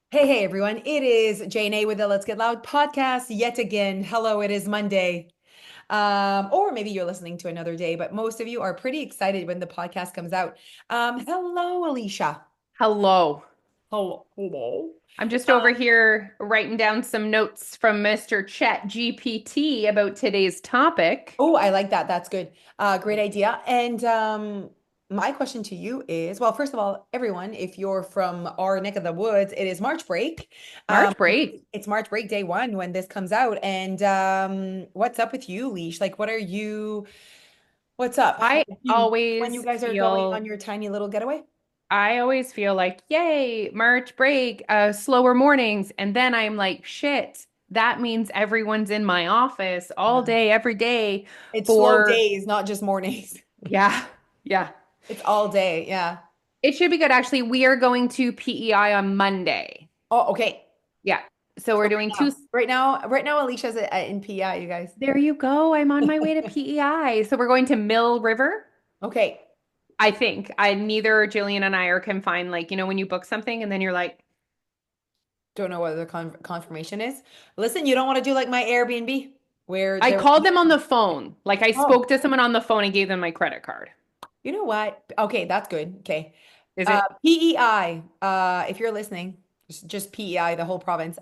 Hey, everyone. It is Jane A with the Let's Get Loud podcast yet again. Hello, it is Monday. Or maybe you're listening to another day, but most of you are pretty excited when the podcast comes out. Hello, Alicia. Hello. Hello. Hello. I'm just over here writing down some notes from Mr. Chat GPT about today's topic. Oh, I like that. That's good. Great idea. And my question to you is, well, first of all, everyone, if you're from our neck of the woods, it is March break. Um, March break. it's March break day one when this comes out. And what's up with you, Leash? Like, what's up? I When you always guys are going on feel your tiny little getaway? I always feel like, yay, March break, slower mornings. And then I'm like, shit, that means everyone's in my office all Yeah. day, every day It's slow for, days, not just mornings. yeah, yeah. It's all day. Yeah. It should be good. Actually, we are going to PEI on Monday. Oh, okay. Yeah. So So we're doing two. right now, Alicia's in PI, you guys. There you go. I'm on my way to PEI. So we're going to Mill River. Okay. I think I neither Jillian and I are can find like, when you book something and then you're like, Don't know what the confirmation is. Listen, you don't want to do like my Airbnb where I there. called them on the phone. Like I Oh, spoke to someone on the phone and gave them my credit card. you know what? Okay, that's good. Okay. Is it PEI, if you're listening, just PEI, the whole province.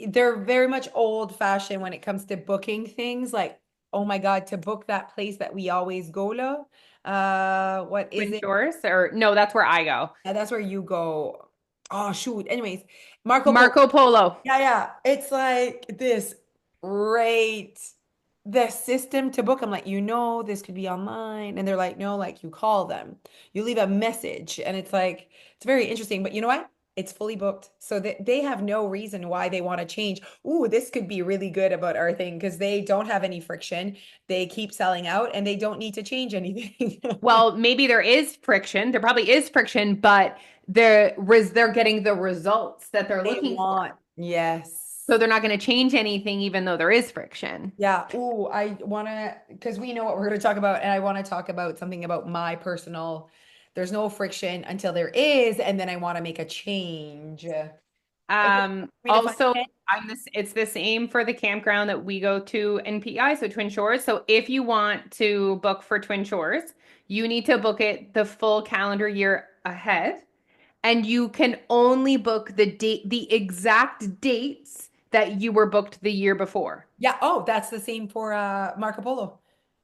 They're very much old fashioned when it comes to booking things. Like, oh my God, to book that place that we always go to. What is Twin it? Shores or no, that's where I go. That's where you go. Oh shoot. Anyways, Marco Polo. Marco Polo. Yeah, yeah. It's like this rate, the system to book. I'm like, this could be online. And they're like, no, like you call them, you leave a message. And it's like, it's very interesting. But you know what? It's fully booked. So they have no reason why they want to change. Ooh, this could be really good about our thing because they don't have any friction. They keep selling out and they don't need to change anything. Well, maybe there is friction. There probably is friction, but they're getting the results that they're They looking for. want, yes. So they're not going to change anything even though there is friction. Yeah. Ooh, I want to, because we know what we're going to talk about, and I want to talk about something about my personal, there's no friction until there is, and then I want to make a change. Okay. Me to find Also, it? it's the same for the campground that we go to in PEI, so Twin Shores. So if you want to book for Twin Shores, you need to book it the full calendar year ahead, and you can only book the exact dates that you were booked the year before. Yeah. Oh, that's the same for Marco Polo.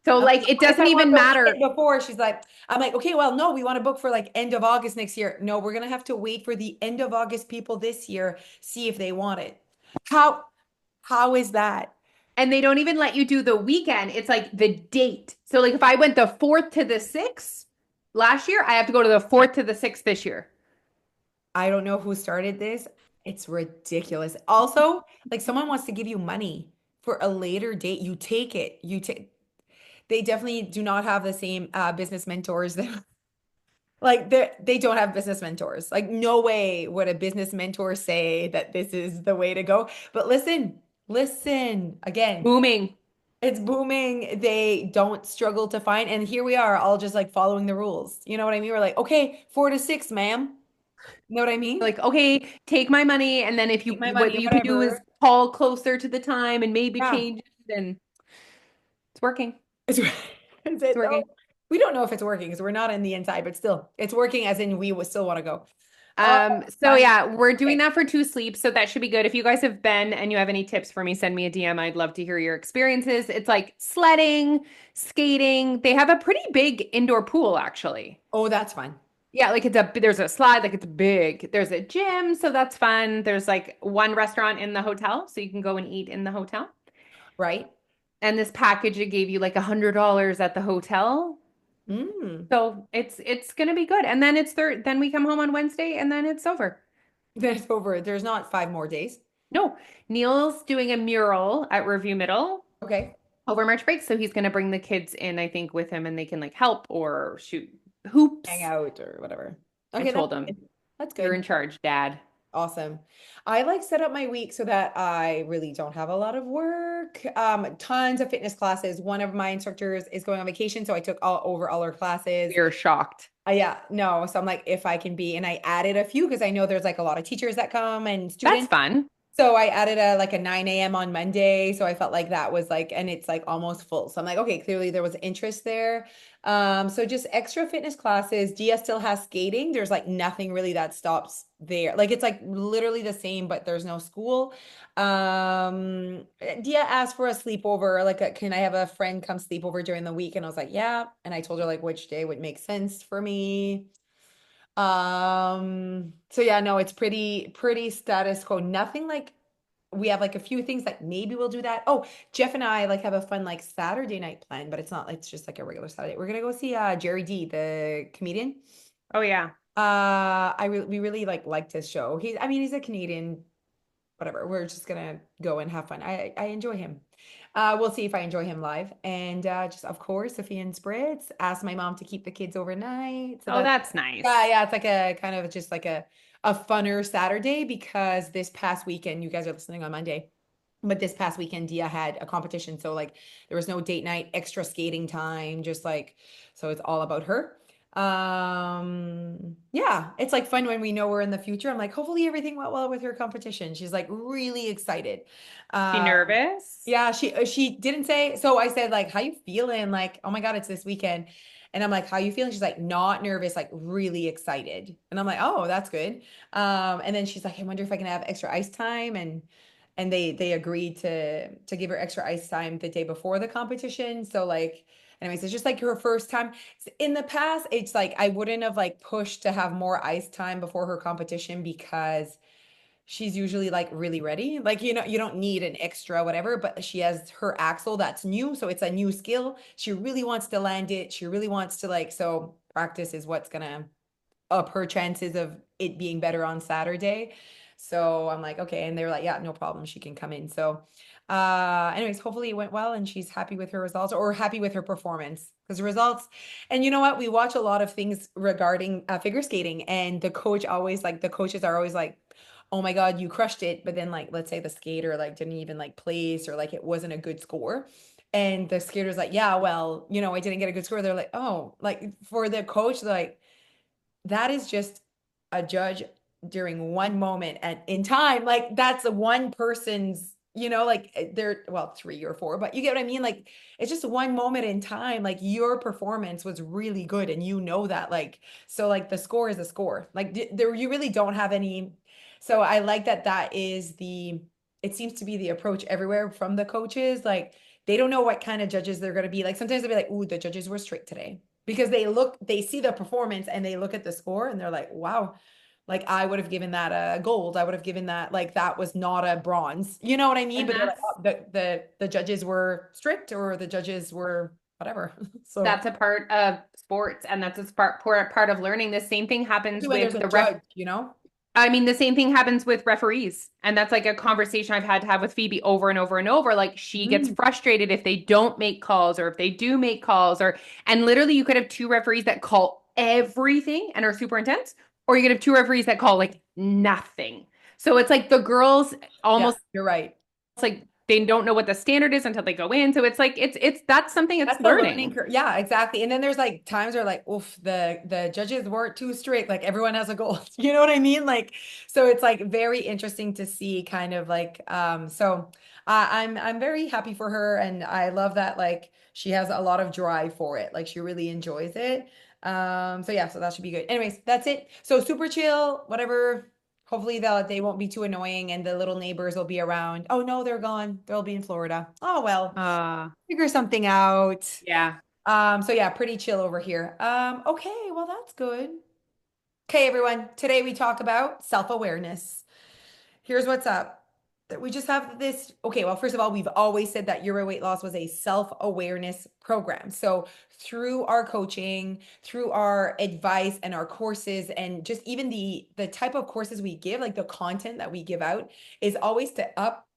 So I'm like, like it what if doesn't I want even to go weekend matter. before? She's like, I'm like, okay, well, no, we want to book for like end of August next year. No, we're gonna have to wait for the end of August people this year, see if they want it. How how is that? And they don't even let you do the weekend. It's like the date. So like if I went the 4th to the 6th last year, I have to go to the 4th to the 6th this year. I don't know who started this. It's ridiculous. Also, like someone wants to give you money for a later date, you take it. You take they definitely do not have the same business mentors that like they don't have business mentors. Like no way would a business mentor say that this is the way to go. But listen again. Booming. It's booming. They don't struggle to find, and here we are, all just like following the rules. You know what I mean? We're like, okay, 4 to 6, ma'am. You know what I mean? Like, okay, take my money. And then if you, Take my what money, you can do is whatever. call closer to the time and maybe Yeah. change it. And it's working. Is, is It's it though? working. We don't know if it's working because we're not in the inside, but still, it's working as in we would still want to go. Oh So my, yeah, we're doing okay. that for two sleeps. So that should be good. If you guys have been and you have any tips for me, send me a DM. I'd love to hear your experiences. It's like sledding, skating. They have a pretty big indoor pool, actually. Oh, that's fun. Yeah, like there's a slide, like it's big. There's a gym, so that's fun. There's like one restaurant in the hotel, so you can go and eat in the hotel. Right? And this package, it gave you like $100 at the hotel. Mm. So it's gonna be good. And then it's third, then we come home on Wednesday and then it's over. Then it's over. There's not 5 more days. No, Neil's doing a mural at Review Middle Okay. over March break, so he's gonna bring the kids in, I think, with him and they can like help or shoot Hang hoops. out or whatever. I Okay, told him, that's you're good. in charge, Dad. Awesome. I like set up my week so that I really don't have a lot of work. Tons of fitness classes. One of my instructors is going on vacation, so I took all her classes. We're shocked. Yeah, no. So I'm like, if I can be, and I added a few because I know there's like a lot of teachers that come and That's students. fun. So I added a like a 9 a.m. on Monday. So I felt like that was like, and it's like almost full. So I'm like, okay, clearly there was interest there. So just extra fitness classes. Dia still has skating. There's like nothing really that stops there. Like it's like literally the same, but there's no school. Dia asked for a sleepover. Like, can I have a friend come sleep over during the week? And I was like, yeah. And I told her like which day would make sense for me. So yeah, no, it's pretty status quo. Nothing like we have like a few things that maybe we'll do that. Oh, Jeff and I like have a fun like Saturday night plan, but it's not like it's just like a regular Saturday. We're gonna go see Jerry D, the comedian. Oh yeah. We really liked his show. I mean, he's a Canadian, whatever. We're just gonna go and have fun. I enjoy him. We'll see if I enjoy him live. And just of course, Sophia and Spritz asked my mom to keep the kids overnight. So Oh, that's that's yeah, nice. yeah, it's like a kind of just like a funner Saturday because this past weekend, you guys are listening on Monday. But this past weekend, Dia had a competition. So like there was no date night, extra skating time, just like so it's all about her. Yeah, it's like fun when we know we're in the future. I'm like, hopefully everything went well with her competition. She's like really excited. She Uh nervous? yeah, she didn't say. So I said like, how you feeling? Like, oh my God, it's this weekend. And I'm like, how you feeling? She's like, not nervous, like really excited. And I'm like, oh, that's good. And then she's like, I wonder if I can have extra ice time. And they agreed to give her extra ice time the day before the competition. So like, anyways, it's just like her first time. In the past, it's like I wouldn't have like pushed to have more ice time before her competition because she's usually like really ready. Like, you don't need an extra whatever, but she has her axle that's new. So it's a new skill. She really wants to land it. She really wants to like, so practice is what's gonna up her chances of it being better on Saturday. So I'm like, okay. And they're like, yeah, no problem. She can come in. So, anyways, hopefully it went well and she's happy with her results or happy with her performance because the results. And you know what? We watch a lot of things regarding figure skating, and the coaches are always like, oh my God, you crushed it. But then, like, let's say the skater like didn't even like place or like it wasn't a good score. And the skater's like, yeah, well, I didn't get a good score. They're like, oh, like for the coach, they're like, that is just a judge during one moment and in time. Like that's one person's, like they're well, three or four, but you get what I mean? Like it's just one moment in time. Like your performance was really good and that. Like, so like the score is a score. Like there you really don't have any. So I like that is it seems to be the approach everywhere from the coaches. Like they don't know what kind of judges they're going to be. Like sometimes they'll be like, ooh, the judges were strict today because they see the performance and they look at the score and they're like, wow, like I would have given that a gold. I would have given that like that was not a bronze. You know what I mean? And But they're like, that's oh, the judges were strict or the judges were whatever. So that's a part of sports, and that's a part of learning. The same thing happens when there's with a the ref. judge. I mean, the same thing happens with referees. And that's like a conversation I've had to have with Phoebe over and over and over. Like she gets Mhm. frustrated if they don't make calls or if they do make calls and literally you could have two referees that call everything and are super intense, or you could have two referees that call like nothing. So it's like the girls Yeah, almost you're right. like they don't know what the standard is until they go in. So it's like it's that's something it's That's the learning learning. curve. Yeah, exactly. And then there's like times where like, oof, the judges weren't too strict. Like everyone has a goal. You know what I mean? Like, so it's like very interesting to see kind of like so I'm very happy for her and I love that like she has a lot of drive for it. Like she really enjoys it. So yeah, so that should be good. Anyways, that's it. So super chill, whatever. Hopefully they won't be too annoying and the little neighbors will be around. Oh no, they're gone. They'll be in Florida. Oh well Uh figure something out. yeah. So yeah, pretty chill over here. Okay, well that's good. Okay, everyone. Today we talk about self-awareness. Here's what's up. That we just have this. Okay, well, first of all, we've always said that Your Weight Loss was a self-awareness program. So through our coaching, through our advice and our courses, and just even the type of courses we give, like the content that we give out, is always to up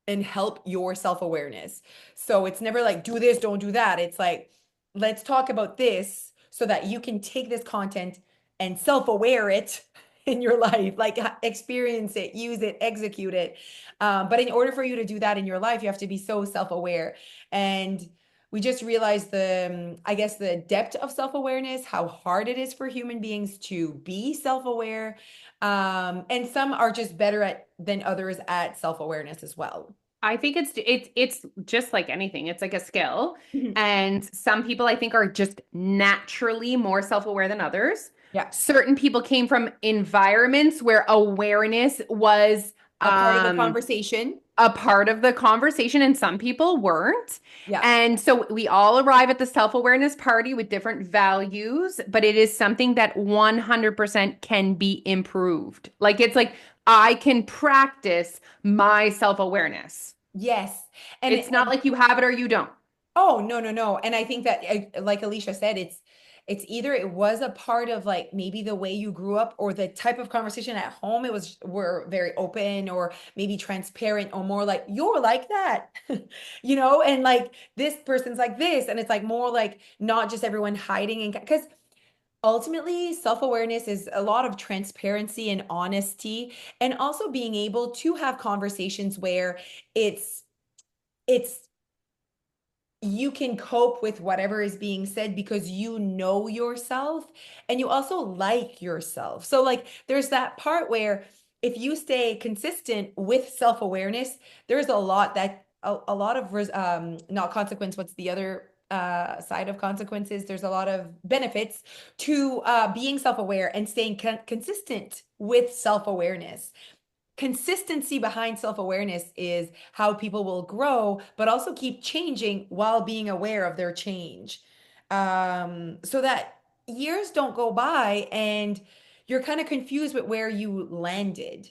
and help your self-awareness. So it's never like do this, don't do that. It's like let's talk about this so that you can take this content and self-aware it in your life, like experience it, use it, execute it. But in order for you to do that in your life, you have to be so self-aware. And we just realized I guess, the depth of self-awareness, how hard it is for human beings to be self-aware. And some are just better at than others at self-awareness as well. I think it's just like anything. It's like a skill. Mhm. And some people I think are just naturally more self-aware than others. Yeah. Certain people came from environments where awareness was A part of the conversation. a part of the conversation and some people weren't. Yeah. And so we all arrive at the self-awareness party with different values, but it is something that 100% can be improved. Like it's like I can practice my self-awareness. Yes. And It's not like you have it or you don't. oh, no, no, no. And I think that, like Alicia said, it's either it was a part of like maybe the way you grew up or the type of conversation at home. It was were very open or maybe transparent or more like you're like that, and like this person's like this. And it's like more like not just everyone hiding, and because ultimately self-awareness is a lot of transparency and honesty, and also being able to have conversations where it's you can cope with whatever is being said because you know yourself and you also like yourself. So like there's that part where if you stay consistent with self-awareness, there's a lot that a lot of not consequence, what's the other side of consequences? There's a lot of benefits to being self-aware and staying consistent with self-awareness. Consistency behind self-awareness is how people will grow, but also keep changing while being aware of their change. So that years don't go by and you're kind of confused with where you landed.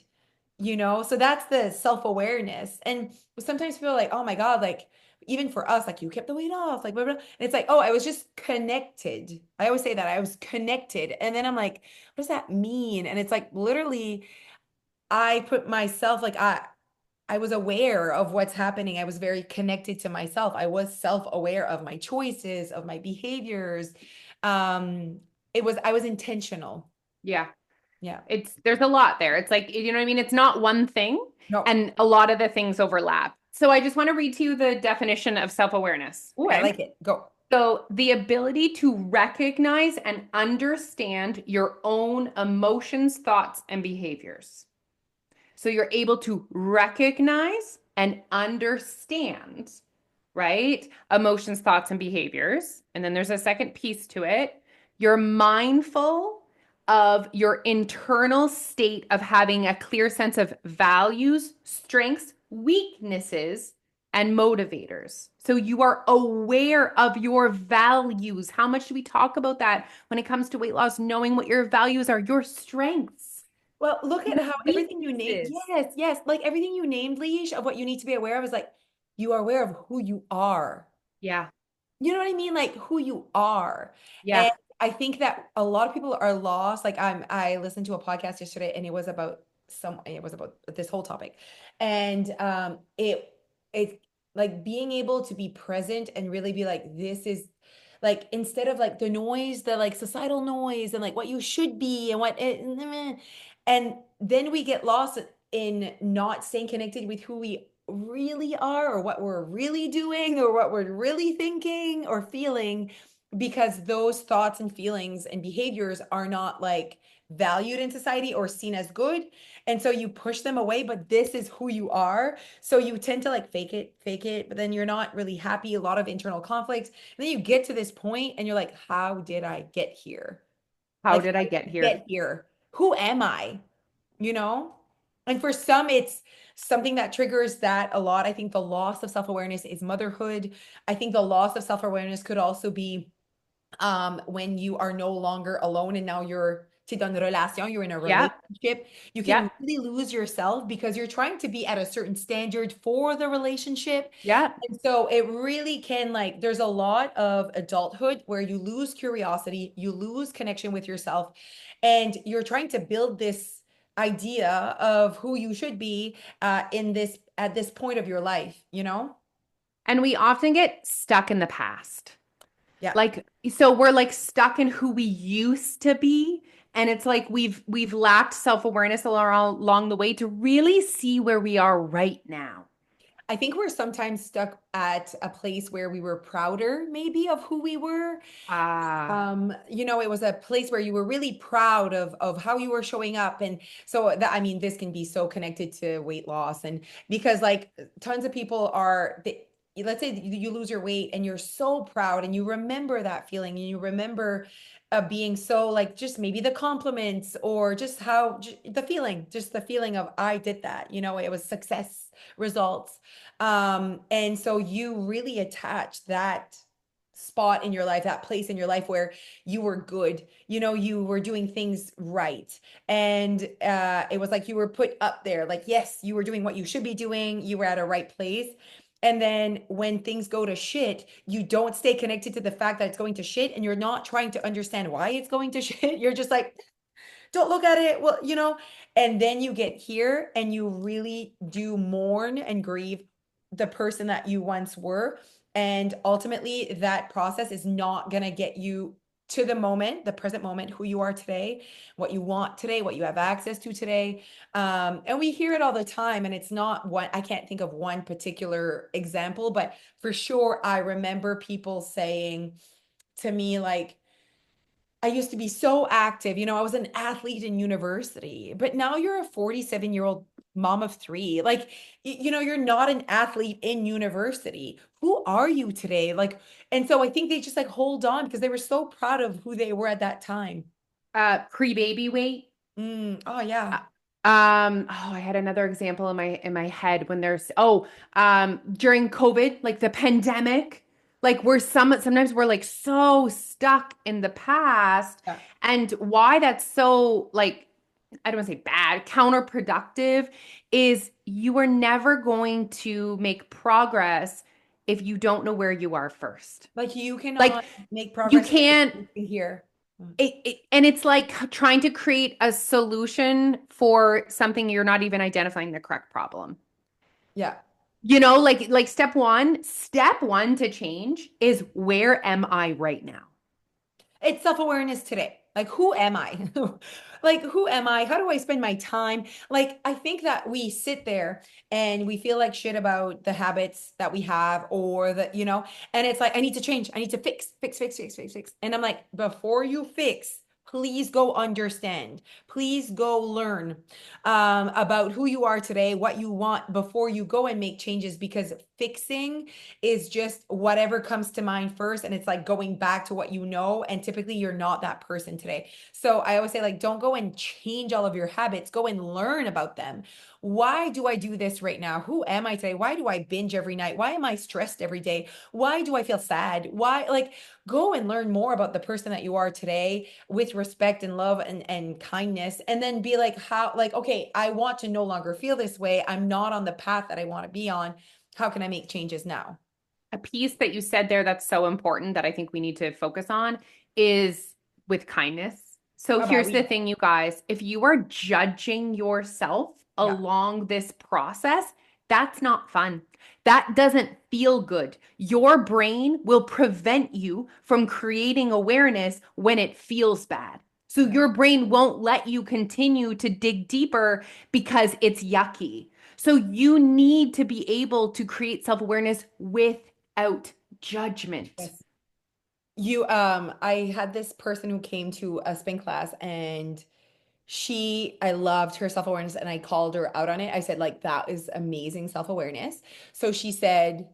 So that's the self-awareness. And sometimes people are like, oh my God, like even for us, like you kept the weight off, like blah, blah. And it's like, oh, I was just connected. I always say that I was connected. And then I'm like, what does that mean? And it's like literally I put myself like I was aware of what's happening. I was very connected to myself. I was self-aware of my choices, of my behaviors. Um, I was intentional. Yeah. Yeah. There's a lot there. It's like, you know what I mean? It's not one thing, No. and a lot of the things overlap. So I just want to read to you the definition of self-awareness. Oh, I Okay. like it. Go. So the ability to recognize and understand your own emotions, thoughts, and behaviors. So you're able to recognize and understand, right? Emotions, thoughts, and behaviors. And then there's a second piece to it. You're mindful of your internal state of having a clear sense of values, strengths, weaknesses, and motivators. So you are aware of your values. How much do we talk about that when it comes to weight loss? Knowing what your values are, your strengths, Well, look at your how everything you named. weaknesses. Yes, yes. Like everything you named, Leash, of what you need to be aware of is like you are aware of who you are. Yeah. You know what I mean? Like who you are. And Yeah. I think that a lot of people are lost. Like I listened to a podcast yesterday and it was about this whole topic. And it's like being able to be present and really be like, this is like instead of like the noise, the like societal noise and like what you should be and and then we get lost in not staying connected with who we really are or what we're really doing or what we're really thinking or feeling because those thoughts and feelings and behaviors are not like valued in society or seen as good. And so you push them away, but this is who you are. So you tend to like fake it, but then you're not really happy, a lot of internal conflicts. And then you get to this point and you're like, how did I get here? How Like, did how I did get I here? get here? Who am I? you know? And for some, it's something that triggers that a lot. I think the loss of self-awareness is motherhood. I think the loss of self-awareness could also be when you are no longer alone and now t'es dans une relation, you're in a Yep. relationship. You can Yep. really lose yourself because you're trying to be at a certain standard for the relationship. Yep. And so it really can like there's a lot of adulthood where you lose curiosity, you lose connection with yourself, and you're trying to build this idea of who you should be in this at this point of your life? And we often get stuck in the past. Yeah. Like, so we're like stuck in who we used to be And it's like we've lacked self-awareness along the way to really see where we are right now. I think we're sometimes stuck at a place where we were prouder, maybe, of who we were. Ah, It was a place where you were really proud of how you were showing up. And so that, I mean, this can be so connected to weight loss. And because like tons of people let's say you lose your weight and you're so proud and you remember that feeling and you remember being so like just maybe the compliments or just just the feeling of I did that, it was success results. And so you really attach that spot in your life, that place in your life where you were good, you were doing things right. And it was like you were put up there, like, yes, you were doing what you should be doing, you were at a right place. And then when things go to shit, you don't stay connected to the fact that it's going to shit and you're not trying to understand why it's going to shit. You're just like, don't look at it. Well, and then you get here and you really do mourn and grieve the person that you once were. And ultimately, that process is not going to get you to the moment, the present moment, who you are today, what you want today, what you have access to today. And we hear it all the time. And it's not one, I can't think of one particular example, but for sure, I remember people saying to me, like, I used to be so active. I was an athlete in university, but now you're a 47-year-old mom of three. Like, you're not an athlete in university. Who are you today? Like, and so I think they just like hold on because they were so proud of who they were at that time. pre-baby weight. Oh, yeah. I had another example in my head when during COVID, like the pandemic, like sometimes we're like so stuck in the past, Yeah. and why that's so like I don't want to say bad, counterproductive is you are never going to make progress if you don't know where you are first. Like, you Like cannot make you progress can't here. and it's like trying to create a solution for something you're not even identifying the correct problem. Yeah. Like step one to change is where am I right now? It's self-awareness today. Like, who am I? Like, who am I? How do I spend my time? Like, I think that we sit there and we feel like shit about the habits that we have or and it's like, I need to change. I need to fix, fix, fix, fix, fix, fix. And I'm like, before you fix, please go understand. Please go learn about who you are today, what you want before you go and make changes because fixing is just whatever comes to mind first. And it's like going back to what you know. And typically you're not that person today. So I always say, like, don't go and change all of your habits, go and learn about them. Why do I do this right now? Who am I today? Why do I binge every night? Why am I stressed every day? Why do I feel sad? Why, like, go and learn more about the person that you are today with respect and love and kindness. And then be like, how, like, okay, I want to no longer feel this way. I'm not on the path that I want to be on. How can I make changes now? A piece that you said there that's so important that I think we need to focus on is with kindness. So Ah bah here's the oui. thing, you guys. If you are judging yourself Yeah. along this process, that's not fun. That doesn't feel good. Your brain will prevent you from creating awareness when it feels bad. So Yeah. your brain won't let you continue to dig deeper because it's yucky. So you need to be able to create self-awareness without judgment. Yes. I had this person who came to a spin class and I loved her self-awareness and I called her out on it. I said, like, that is amazing self-awareness. So she said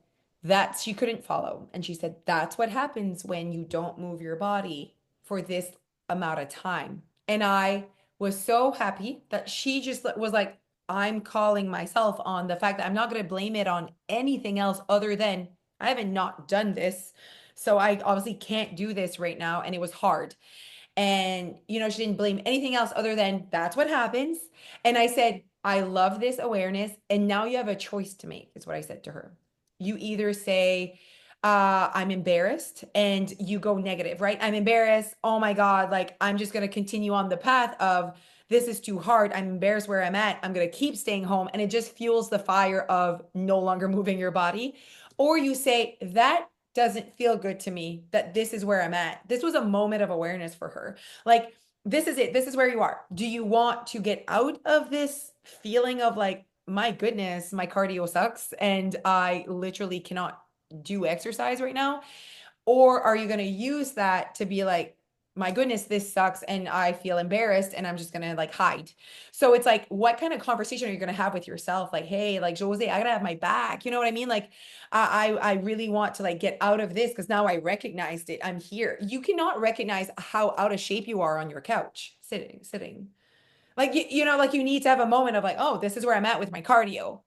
that she couldn't follow. And she said, that's what happens when you don't move your body for this amount of time. And I was so happy that she just was like, I'm calling myself on the fact that I'm not going to blame it on anything else other than I haven't not done this. So I obviously can't do this right now. And it was hard. And, she didn't blame anything else other than that's what happens. And I said, I love this awareness. And now you have a choice to make, is what I said to her. You either say, I'm embarrassed, and you go negative, right? I'm embarrassed. Oh my God. Like, I'm just going to continue on the path of this is too hard. I'm embarrassed where I'm at. I'm going to keep staying home. And it just fuels the fire of no longer moving your body. Or you say, that doesn't feel good to me that this is where I'm at. This was a moment of awareness for her. Like, this is it. This is where you are. Do you want to get out of this feeling of like, my goodness, my cardio sucks and I literally cannot do exercise right now? Or are you going to use that to be like, my goodness, this sucks and I feel embarrassed and I'm just going to like hide? So it's like, what kind of conversation are you going to have with yourself? Like, hey, like Jose, I gotta have my back. You know what I mean? Like, I really want to like get out of this because now I recognized it. I'm here. You cannot recognize how out of shape you are on your couch, sitting. Like you know, like you need to have a moment of like, oh, this is where I'm at with my cardio.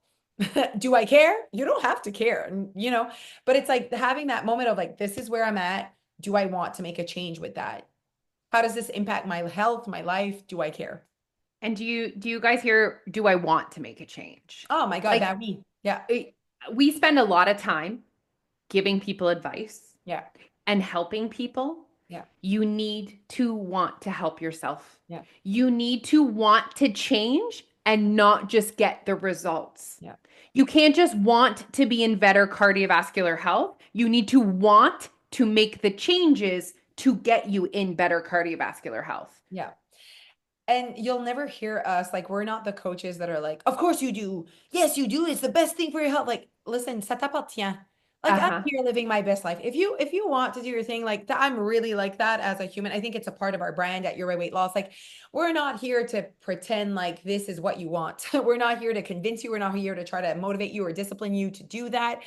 Do I care? You don't have to care, and you know, but it's like having that moment of like, this is where I'm at. Do I want to make a change with that? How does this impact my health, my life? Do I care? And do you guys hear, do I want to make a change? Oh my God, Like that me. Yeah, it- we spend a lot of time giving people advice yeah, and helping people. yeah, You need to want to help yourself. yeah, You need to want to change and not just get the results. yeah, You can't just want to be in better cardiovascular health. You need to want to make the changes to get you in better cardiovascular health. yeah. And you'll never hear us like, we're not the coaches that are like, of course you do. Yes, you do. It's the best thing for your health. Like, listen, ça t'appartient. Like I'm Uh-huh. here living my best life. If you want to do your thing, like that, I'm really like that as a human. I think it's a part of our brand at Your Way Weight Loss. Like, we're not here to pretend like this is what you want. We're not here to convince you. We're not here to try to motivate you or discipline you to do that.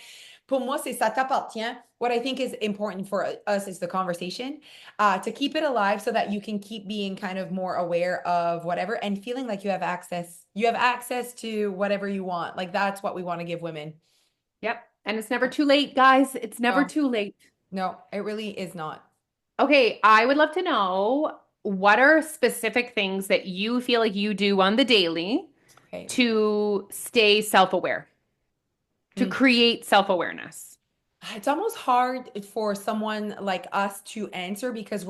Pour moi, c'est ça t'appartient. What I think is important for us is the conversation, to keep it alive so that you can keep being kind of more aware of whatever and feeling like you have access. You have access to whatever you want. Like that's what we want to give women. Yep. And it's never too late, guys. It's never No, too late. no, it really is not. Okay, I would love to know what are specific things that you feel like you do on the daily Okay. to stay self-aware, to Mm. create self-awareness. It's almost hard for someone like us to answer because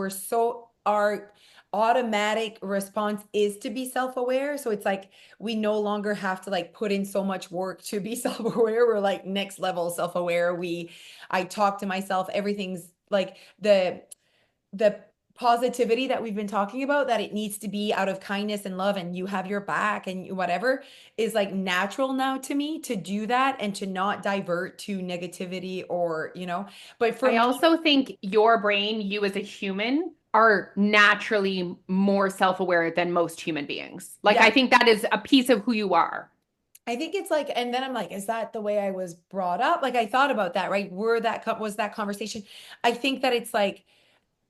our automatic response is to be self-aware. So it's like we no longer have to like put in so much work to be self-aware. We're like next level self-aware. I talk to myself, everything's like the positivity that we've been talking about, that it needs to be out of kindness and love and you have your back and whatever, is like natural now to me to do that and to not divert to negativity or, but for I me, also think your brain, you as a human, are naturally more self-aware than most human beings. Like, yeah, I think that is a piece of who you are. I think it's like, and then I'm like, is that the way I was brought up? Like I thought about that, right? Was that conversation? I think that it's like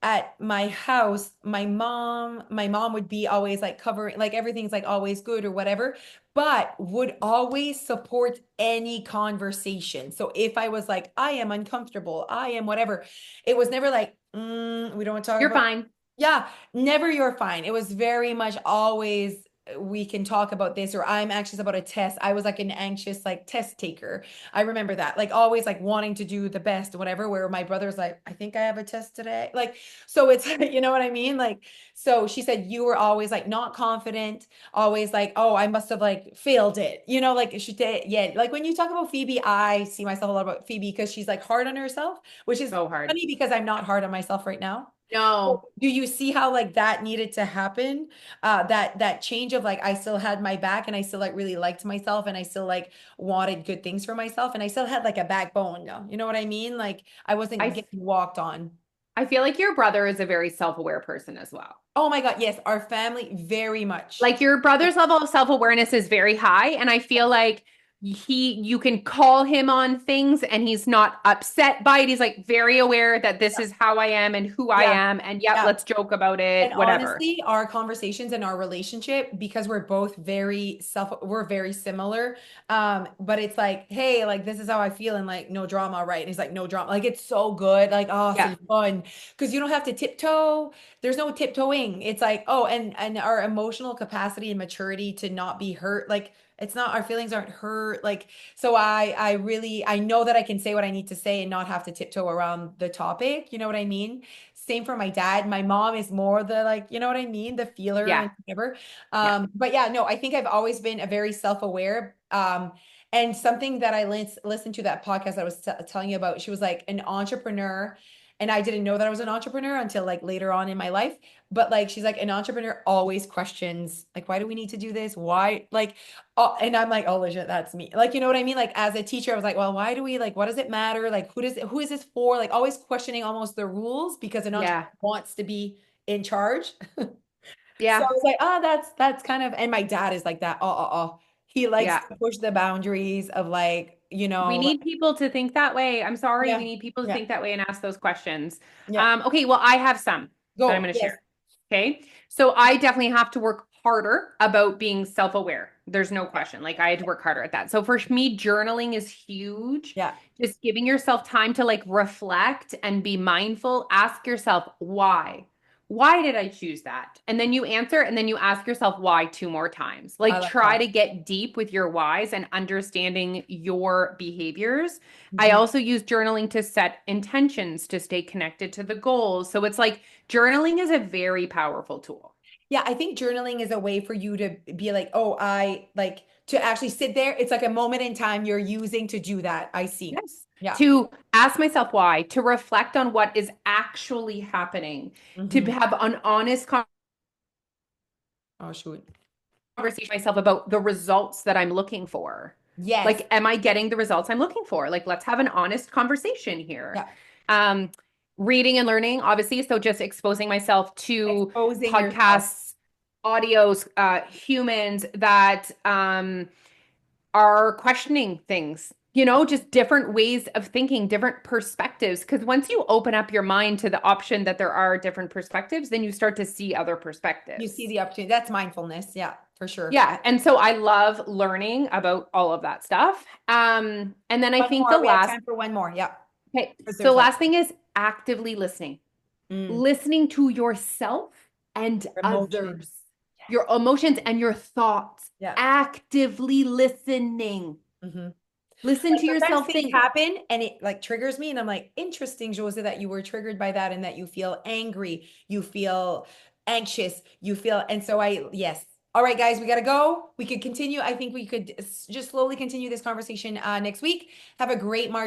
at my house, my mom would be always like covering, like everything's like always good or whatever, but would always support any conversation. So if I was like, I am uncomfortable, I am whatever, it was never like, we don't want to talk You're about, fine. yeah, never you're fine. It was very much always we can talk about this, or I'm anxious about a test. I was like an anxious like test taker. I remember that. Like always like wanting to do the best, whatever, where my brother's like, I think I have a test today. Like, so it's you know what I mean? Like, so she said you were always like not confident, always like, oh, I must have like failed it. Like she did, yeah. Like when you talk about Phoebe, I see myself a lot about Phoebe because she's like hard on herself, which is So hard. funny because I'm not hard on myself right now. So, No, do you see how like that needed to happen? That change of like I still had my back and I still like really liked myself and I still like wanted good things for myself and I still had like a backbone though. You know what I mean? Like I wasn't I getting walked on. I feel like your brother is a very self-aware person as well. Oh my God, yes, our family very much. Like your Yeah, brother's level of self-awareness is very high, and I yeah, feel like you can call him on things and he's not upset by it. He's like very aware that this is how I am and who I yeah, am, and yep, yeah. let's joke about And it, whatever. honestly, our conversations and our relationship, because we're very similar. But it's like, hey, like this is how I feel, and like no drama, right? And he's like, no drama. Like it's so good. Like, oh, Yeah. c'est fun. Because you don't have to tiptoe. There's no tiptoeing. It's like, oh, and our emotional capacity and maturity to not be hurt. Like it's not, our feelings aren't hurt. Like, so I know that I can say what I need to say and not have to tiptoe around the topic. You know what I mean? Same for my dad. My mom is more the like, you know what I mean? The feeler Yeah. and whatever. Yeah. But yeah, no, I think I've always been a very self-aware. And something that I listened to that podcast I was telling you about, she was like an entrepreneur And I didn't know that I was an entrepreneur until like later on in my life. But like she's like, an entrepreneur always questions, like, why do we need to do this? Why? Like, oh, and I'm like, oh legit, that's me. Like, you know what I mean? Like as a teacher, I was like, well, why do we like what does it matter? Like who is this for? Like always questioning almost the rules because an entrepreneur Yeah. wants to be in charge. So I Yeah. was like, oh, that's kind of, and my dad is like that. Oh. He likes Yeah. to push the boundaries of like, We like, need people to think that way. I'm sorry. We yeah, need people to yeah, think that way and ask those questions. yeah. Okay, well, I have some that I'm Go. going to Yes. share. Okay. So I definitely have to work harder about being self-aware. There's no Yeah. question. Like I had to work harder at that. So for me, journaling is huge. Yeah. Just giving yourself time to like reflect and be mindful. Ask yourself why. Why did I choose that? And then you answer, and then you ask yourself why two more times. I Like like try that. to get deep with your whys and understanding your behaviors. I Mhm. also use journaling to set intentions to stay connected to the goals. So it's like journaling is a very powerful tool. Yeah, I think journaling is a way for you to be like, oh, I like to actually sit there. It's like a moment in time you're using to do that. I see. Yes. Yeah. To ask myself why, to reflect on what is actually happening, to Hmm. have an honest Oh, shoot. conversation with myself about the results that I'm looking for. Yes. Like, am I getting the results I'm looking for? Like, let's have an honest conversation here. Yeah. Um, Reading and learning, obviously. So just exposing myself to Exposing yourself. podcasts, audios, humans that are questioning things, just different ways of thinking, different perspectives. Because once you open up your mind to the option that there are different perspectives, then you start to see other You see perspectives. the opportunity. That's mindfulness. Yeah, for sure. Yeah. And so I love learning about all of that stuff. And then I One think more. We have time for one more. Yeah. okay, Because so there's like last thing is actively listening, mm, listening to yourself and emotions. others, your emotions and your thoughts, Yeah. actively listening. Hmm. Listen Like to sometimes yourself things think. happen and it like triggers me, and I'm like, interesting, Jose, that you were triggered by that and that you feel angry, you feel anxious, you feel, and so yes. All right, guys, we got to go. We could continue. I think we could just slowly continue this conversation next week. Have a great March.